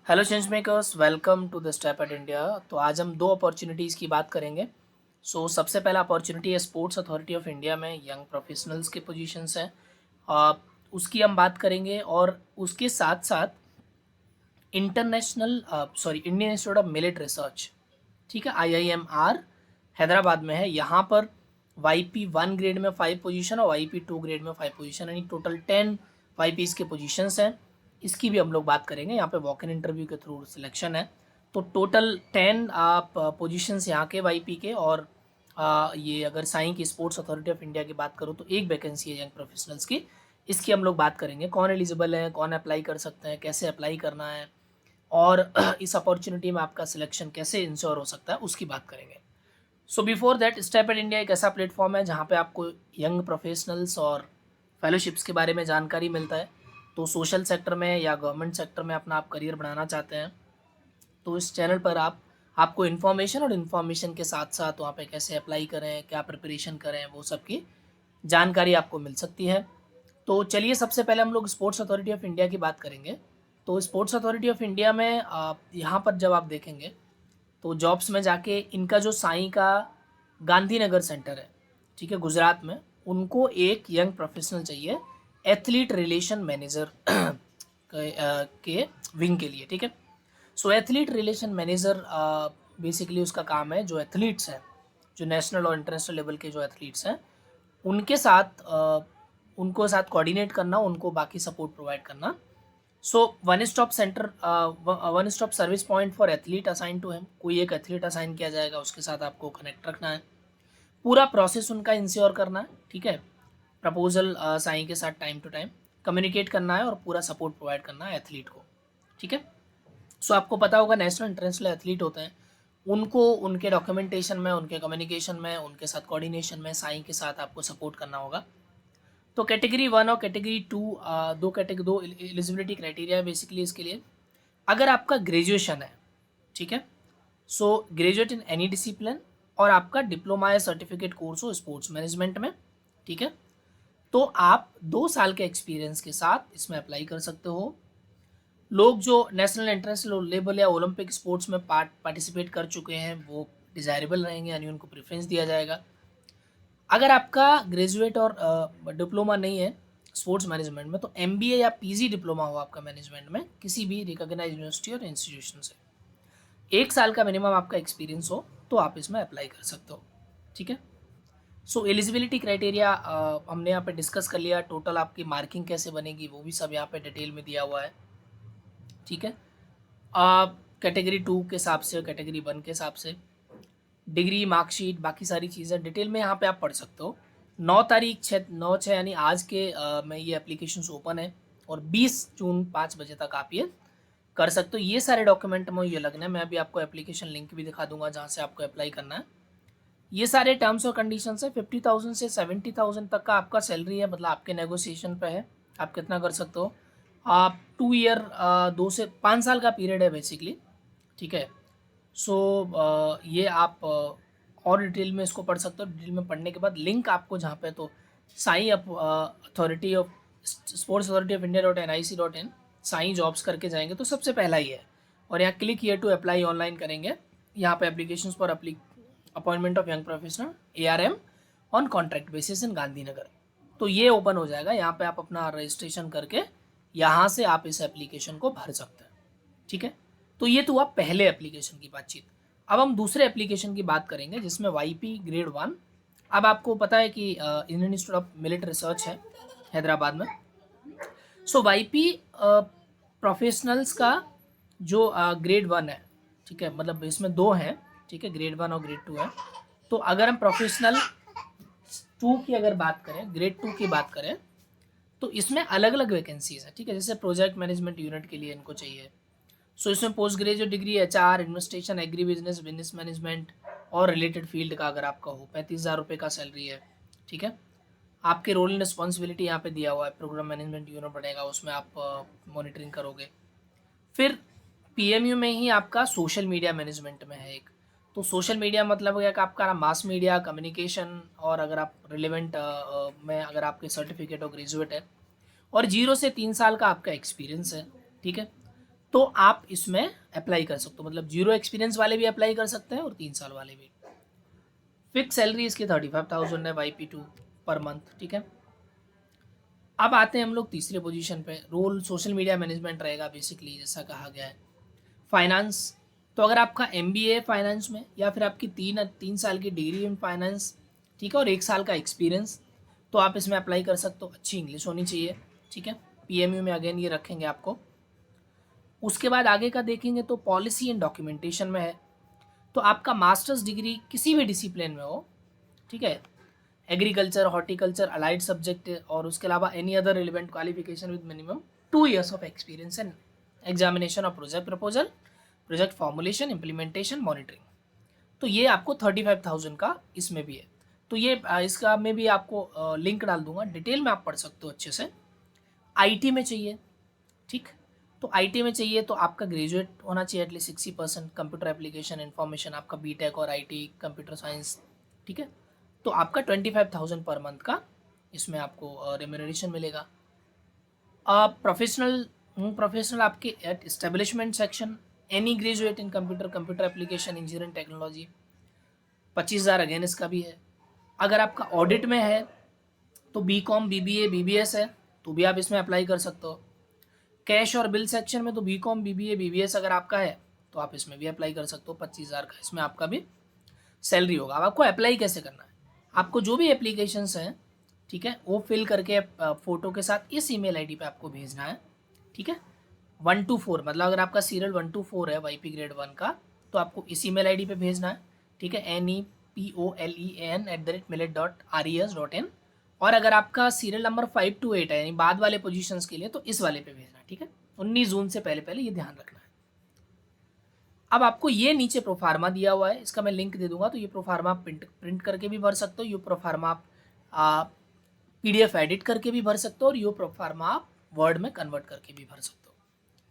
Hello change makers, welcome to the step at India. तो आज हम दो अपॉर्चुनिटीज़ की बात करेंगे। सबसे पहला अपॉर्चुनिटी है स्पोर्ट्स अथॉरिटी ऑफ इंडिया में यंग प्रोफेशनल्स के पोजीशंस हैं। अ, उसकी हम बात करेंगे और उसके साथ साथ Indian institute of military research, ठीक है, IIMR हैदराबाद में है। यहाँ पर YP1 ग्रेड में 5 पोजीशन और YP2 ग्रेड में 5 पोजीशन, यानी टोटल 10 YPs के पोजीशंस हैं। इसकी भी हम लोग बात करेंगे। यहाँ पे वॉक इन इंटरव्यू के थ्रू सिलेक्शन है। तो टोटल 10 आप पोजीशंस यहाँ के YP के, और ये अगर साई की स्पोर्ट्स अथॉरिटी ऑफ इंडिया की बात करूँ तो एक वैकेंसी है यंग प्रोफेशनल्स की। इसकी हम लोग बात करेंगे, कौन एलिजिबल है, कौन अप्लाई कर सकते हैं, कैसे अप्लाई करना है, और इस अपॉर्चुनिटी में आपका सिलेक्शन कैसे इंश्योर हो सकता है, उसकी बात करेंगे। So before that, step at India एक ऐसा प्लेटफॉर्म है जहाँ पे आपको यंग प्रोफेशनल्स और फेलोशिप्स के बारे में जानकारी मिलता है। तो सोशल सेक्टर में या गवर्नमेंट सेक्टर में अपना आप करियर बनाना चाहते हैं तो इस चैनल पर आपको इन्फॉर्मेशन और इन्फॉर्मेशन के साथ साथ वहाँ पे कैसे अप्लाई करें, क्या प्रिपरेशन करें, वो सब की जानकारी आपको मिल सकती है। तो चलिए, सबसे पहले हम लोग स्पोर्ट्स अथॉरिटी ऑफ इंडिया की बात करेंगे। तो स्पोर्ट्स अथॉरिटी ऑफ इंडिया में यहाँ पर जब आप देखेंगे तो जॉब्स में जाके इनका जो साई का गांधीनगर सेंटर है, ठीक है, गुजरात में, उनको एक यंग प्रोफेशनल चाहिए एथलीट रिलेशन मैनेजर के विंग के लिए, ठीक है। एथलीट रिलेशन मैनेजर बेसिकली उसका काम है जो एथलीट्स हैं, जो नेशनल और इंटरनेशनल लेवल के जो एथलीट्स हैं, उनके साथ उनको साथ कोऑर्डिनेट करना, उनको बाकी सपोर्ट प्रोवाइड करना। One stop service point for athlete assign to him. कोई एक एथलीट असाइन किया जाएगा, उसके साथ आपको कनेक्ट रखना है, पूरा प्रोसेस उनका इंश्योर करना है, ठीक है। प्रपोजल साइन के साथ टाइम टू टाइम कम्युनिकेट करना है और पूरा सपोर्ट प्रोवाइड करना है एथलीट को, ठीक है। आपको पता होगा नेशनल इंटरनेशनल एथलीट होते हैं, उनको उनके डॉक्यूमेंटेशन में, उनके कम्युनिकेशन में, उनके साथ कोऑर्डिनेशन में साई के साथ आपको सपोर्ट करना होगा। तो कैटेगरी 1 और कैटेगरी 2, दो एलिजिबिलिटी क्राइटेरिया है बेसिकली इसके लिए। अगर आपका ग्रेजुएशन है, ठीक है, ग्रेजुएट इन एनी डिसिप्लिन, और आपका डिप्लोमा या सर्टिफिकेट कोर्स हो स्पोर्ट्स मैनेजमेंट में, ठीक है, तो आप 2 साल के एक्सपीरियंस के साथ इसमें अप्लाई कर सकते हो। लोग जो नेशनल इंटरनेशनल लेवल या ओलंपिक स्पोर्ट्स में पार्टिसिपेट कर चुके हैं वो डिज़ायरेबल रहेंगे, यानी उनको प्रेफरेंस दिया जाएगा। अगर आपका ग्रेजुएट और डिप्लोमा नहीं है स्पोर्ट्स मैनेजमेंट में, तो MBA या PG डिप्लोमा हो आपका मैनेजमेंट में किसी भी रिकॉग्नाइज्ड यूनिवर्सिटी और इंस्टीट्यूशन से, 1 साल का मिनिमम आपका एक्सपीरियंस हो, तो आप इसमें अप्लाई कर सकते हो, ठीक है। एलिजिबिलिटी क्राइटेरिया हमने यहाँ पे डिस्कस कर लिया। टोटल आपकी मार्किंग कैसे बनेगी वो भी सब यहाँ पे डिटेल में दिया हुआ है, ठीक है। कैटेगरी 2 के हिसाब से, कैटेगरी 1 के हिसाब से, डिग्री, मार्कशीट, बाकी सारी चीज़ें डिटेल में यहाँ पे आप पढ़ सकते हो। 9 तारीख 9/6 यानी आज के में ये एप्लीकेशन ओपन है, और 20 जून 5 बजे तक आप ये कर सकते हो। ये सारे डॉक्यूमेंट में ये लगना है। मैं अभी आपको एप्लीकेशन लिंक भी दिखा दूंगा जहाँ से आपको अप्लाई करना है। ये सारे टर्म्स और कंडीशंस है। 50,000 से 70,000 तक का आपका सैलरी है, मतलब आपके नेगोशिएशन पे है, आप कितना कर सकते हो। आप 2 ईयर 2 से 5 साल का पीरियड है बेसिकली, ठीक है। ये आप और डिटेल में इसको पढ़ सकते हो। डिटेल में पढ़ने के बाद लिंक आपको जहाँ पे, तो SAI authority of sports authority of इंडिया.nic.in, साई जॉब्स करके जाएंगे तो सबसे पहला ही है, और यहाँ click here to apply online करेंगे। यहाँ पे application for appointment of young professional ARM on contract basis in Gandhinagar, तो ये ओपन हो जाएगा। यहाँ पे आप अपना रजिस्ट्रेशन करके यहाँ से आप इस एप्लीकेशन को भर सकते हैं, ठीक है। तो ये तो हुआ पहले एप्लीकेशन की बातचीत। अब हम दूसरे एप्लीकेशन की बात करेंगे जिसमें YP ग्रेड 1। अब आपको पता है कि Indian institute of military research है हैदराबाद में। YP प्रोफेशनल्स का जो ग्रेड 1 है, ठीक है, मतलब इसमें 2 हैं, ठीक है, ग्रेड 1 और ग्रेड 2 है। तो अगर हम प्रोफेशनल 2 की अगर बात करें, ग्रेड 2 की बात करें, तो इसमें अलग अलग वैकेंसीज है, ठीक है। जैसे प्रोजेक्ट मैनेजमेंट यूनिट के लिए इनको चाहिए। इसमें post graduate degree HR, administration, agri business, business management और रिलेटेड फील्ड का अगर आपका हो, 35,000 रुपये का सैलरी है, ठीक है। आपके रोल एंड रिस्पॉन्सिबिलिटी यहाँ पे दिया हुआ है, प्रोग्राम मैनेजमेंट यूनिट पड़ेगा, उसमें आप मॉनिटरिंग करोगे। फिर PMU में ही आपका सोशल मीडिया मैनेजमेंट में है एक। तो सोशल मीडिया मतलब क्या कि आपका मास मीडिया कम्युनिकेशन, और अगर आप रिलेवेंट में अगर आपके सर्टिफिकेट और ग्रेजुएट है, और 0 से 3 साल का आपका एक्सपीरियंस है, ठीक है। तो आप इसमें अप्लाई कर सकते हो, मतलब 0 एक्सपीरियंस वाले भी अप्लाई कर सकते हैं और 3 साल वाले भी। फिक्स सैलरी इसकी 35,000 है YP2 पर मंथ, ठीक है। अब आते हैं हम लोग तीसरे पोजीशन पे। रोल सोशल मीडिया मैनेजमेंट रहेगा बेसिकली, जैसा कहा गया है। फाइनेंस, तो अगर आपका MBA फाइनेंस में या फिर आपकी 3 साल की डिग्री इन फाइनेंस, ठीक है, और 1 साल का एक्सपीरियंस, तो आप इसमें अप्लाई कर सकते हो। अच्छी इंग्लिश होनी चाहिए, ठीक है। PMU में अगेन ये रखेंगे आपको। उसके बाद आगे का देखेंगे तो पॉलिसी एंड डॉक्यूमेंटेशन में है। तो आपका मास्टर्स डिग्री किसी भी डिसिप्लिन में हो, ठीक है, एग्रीकल्चर, हॉर्टिकल्चर, अलाइड सब्जेक्ट, और उसके अलावा any other relevant qualification with minimum 2 years of experience and examination of project proposal, project formulation, implementation, monitoring. तो ये आपको 35,000 का इसमें भी है। तो ये इसका में भी आपको लिंक डाल दूंगा, डिटेल में आप पढ़ सकते हो अच्छे से। IT में चाहिए, ठीक, तो IT में चाहिए तो आपका ग्रेजुएट होना चाहिए एटलीस्ट 60%, कंप्यूटर एप्लीकेशन इन्फॉर्मेशन आपका BTech और IT कंप्यूटर साइंस, ठीक है। तो आपका 25,000 पर मंथ का इसमें आपको रेम्यूनरेशन मिलेगा। प्रोफेशनल आपके at establishment section, any graduate in computer, computer application, engineering technology, 25,000 again इसका भी है। अगर आपका ऑडिट में है तो BCom, BBA, BBS है, तो भी आप इसमें अप्लाई कर सकते हो। कैश और बिल सेक्शन में तो BCom, BBA, BBS अगर आपका है तो आप इसमें भी अप्लाई कर सकते हो। 25,000 का इसमें आपका भी सैलरी होगा। अब आपको अप्लाई कैसे करना है, आपको जो भी एप्लीकेशंस हैं, ठीक है, वो फिल करके फ़ोटो के साथ इस email ID पे आपको भेजना है, ठीक है। 1 to 4, मतलब अगर आपका सीरियल 1 to 4 है YP ग्रेड 1 का, तो आपको इस email ID पे भेजना है, ठीक है, nepolean@millet.res.in। और अगर आपका सीरियल नंबर 5 to 8 है, यानी बाद वाले पोजीशंस के लिए, तो इस वाले पे भेजना है, ठीक है। 19 जून से पहले पहले ये ध्यान रखना है। अब आपको ये नीचे प्रोफार्मा दिया हुआ है, इसका मैं लिंक दे दूंगा, तो ये प्रोफार्मा आप प्रिंट करके भी भर सकते हो, ये प्रोफार्मा आप PDF एडिट करके भी भर सकते हो, और ये प्रोफार्मा आप वर्ड में कन्वर्ट करके भी भर सकते हो,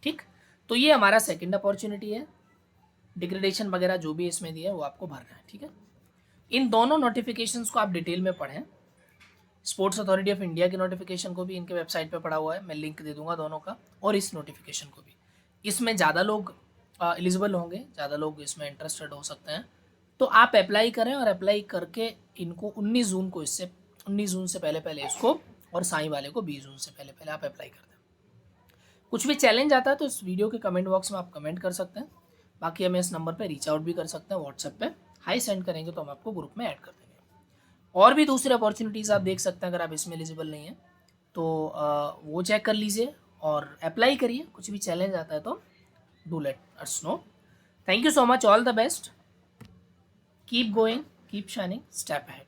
ठीक। तो ये हमारा सेकंड अपॉर्चुनिटी है। डिग्रेडेशन वगैरह जो भी इसमें दिया है वो आपको भरना है, ठीक है। इन दोनों नोटिफिकेशंस को आप डिटेल में पढ़ें। स्पोर्ट्स अथॉरिटी ऑफ इंडिया के नोटिफिकेशन को भी इनके वेबसाइट पे पड़ा हुआ है, मैं लिंक दे दूंगा दोनों का, और इस नोटिफिकेशन को भी। इसमें ज़्यादा लोग एलिजिबल होंगे, ज़्यादा लोग इसमें इंटरेस्टेड हो सकते हैं। तो आप अप्लाई करें, और अप्लाई करके इनको 19 जून को, इससे 19 जून से पहले पहले इसको, और साई वाले को 20 जून से पहले पहले आप अप्लाई कर दें। कुछ भी चैलेंज आता है तो इस वीडियो के कमेंट बॉक्स में आप कमेंट कर सकते हैं। बाकी हमें इस नंबर पर रीच आउट भी कर सकते हैं, व्हाट्सएप पे हाई सेंड करेंगे तो हम आपको ग्रुप में ऐड कर देंगे। और भी दूसरी अपॉर्चुनिटीज़ आप देख सकते हैं, अगर आप इसमें एलिजिबल नहीं हैं तो वो चेक कर लीजिए और अप्लाई करिए। कुछ भी चैलेंज आता है तो do let us know. Thank you so much, all the best, keep going, keep shining, step ahead.